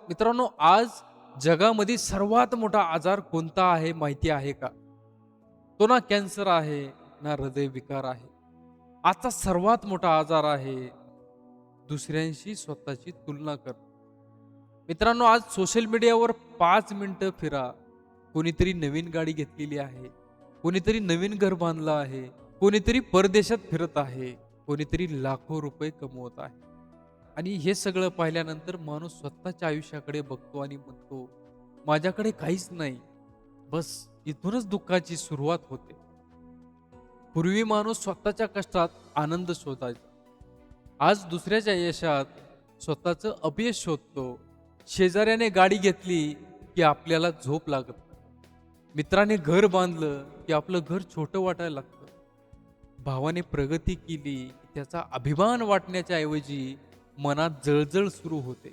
मित्रांनो, आज जगामध्ये सर्वात मोठा आजार कोणता आहे माहिती आहे का? तो ना कॅन्सर आहे, ना हृदयविकार आहे. आजचा सर्वात मोठा आजार आहे दुसऱ्यांशी स्वतःची तुलना करणं. मित्रांनो, आज सोशल मीडियावर 5 मिनिटं फिरा. कोणीतरी नवीन गाडी घेतलेली आहे, कोणीतरी नवीन घर बांधलं आहे, कोणीतरी परदेशात फिरत आहे, कोणीतरी लाखो रुपये कमवत आहे. आणि हे सगळं पाहिल्यानंतर माणूस स्वतःच्या आयुष्याकडे बघतो आणि म्हणतो, माझ्याकडे काहीच नाही. बस इथूनच दुःखाची सुरुवात होते. पूर्वी माणूस स्वतःच्या कष्टात आनंद शोधायचा. आज दुसऱ्याच्या यशात स्वतःचं अपयश शोधतो. शेजाऱ्याने गाडी घेतली की आपल्याला झोप लागत नाही. मित्राने घर बांधलं की आपलं घर छोटं वाटायला लागतं. भावाने प्रगती केली की त्याचा अभिमान वाटण्याच्या ऐवजी मनात जळजळ सुरू होते.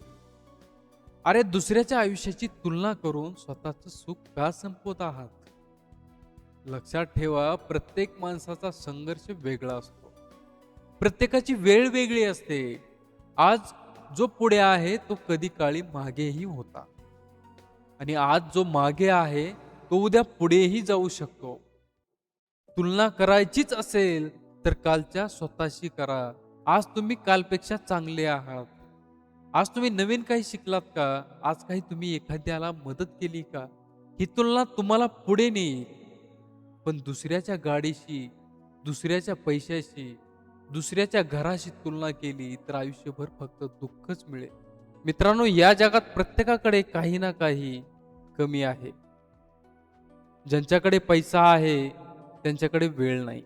अरे, दुसऱ्याच्या आयुष्याची तुलना करून स्वतःचं सुख का संपवत आहात? लक्षात ठेवा, प्रत्येक माणसाचा संघर्ष वेगळा असतो. प्रत्येकाची वेळ वेगळी असते. आज जो पुढे आहे तो कधी काळी मागेही होता आणि आज जो मागे आहे तो उद्या पुढेही जाऊ शकतो. तुलना करायचीच असेल तर कालच्या स्वतःशी करा. आज तुम्ही कालपेक्षा चांगले आहात. आज तुम्ही नवीन काही शिकलात का? आज काही तुम्ही एखाद्याला मदत केली का? ही तुलना तुम्हाला पुढे नेईल. पण दुसऱ्याच्या गाडीशी, दुसऱ्याच्या पैशाशी, दुसऱ्याच्या घराशी तुलना केली तर आयुष्यभर फक्त दुःखच मिळेल. मित्रांनो, या जगात प्रत्येकाकडे काही ना काही कमी आहे. ज्यांच्याकडे पैसा आहे त्यांच्याकडे वेळ नाही.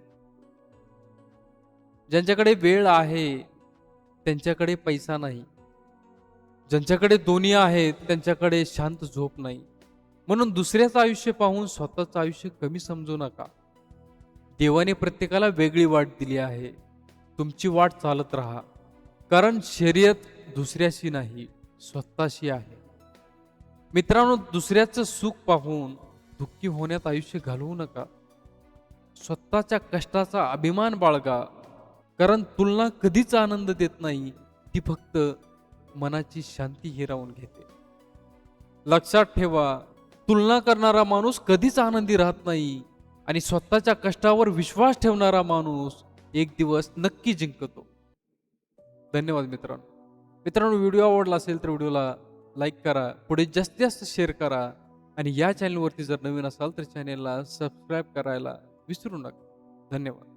ज्यांच्याकडे वेळ आहे त्यांच्याकडे पैसा नाही. ज्यांच्याकडे दोन्ही आहेत त्यांच्याकडे शांत झोप नाही. म्हणून दुसऱ्याचं आयुष्य पाहून स्वतःचं आयुष्य कमी समजू नका. देवाने प्रत्येकाला वेगळी वाट दिली आहे. तुमची वाट चालत राहा. कारण शर्यत दुसऱ्याशी नाही, स्वतःशी आहे. मित्रांनो, दुसऱ्याचं सुख पाहून दुःखी होण्यात आयुष्य घालवू नका. स्वतःच्या कष्टाचा अभिमान बाळगा. कारण तुलना कधीच आनंद देत नाही, ती फक्त मनाची शांती हिरावून घेते. लक्षात ठेवा, तुलना करणारा माणूस कधीच आनंदी राहत नाही आणि स्वतःच्या कष्टावर विश्वास ठेवणारा माणूस एक दिवस नक्की जिंकतो. धन्यवाद मित्रांनो. मित्रांनो, व्हिडिओ आवडला असेल तर व्हिडिओला लाईक करा, पुढे जास्तीत जास्त शेअर करा आणि या चॅनलवरती जर नवीन असाल तर चॅनलला सबस्क्राईब करायला विसरू नका. धन्यवाद.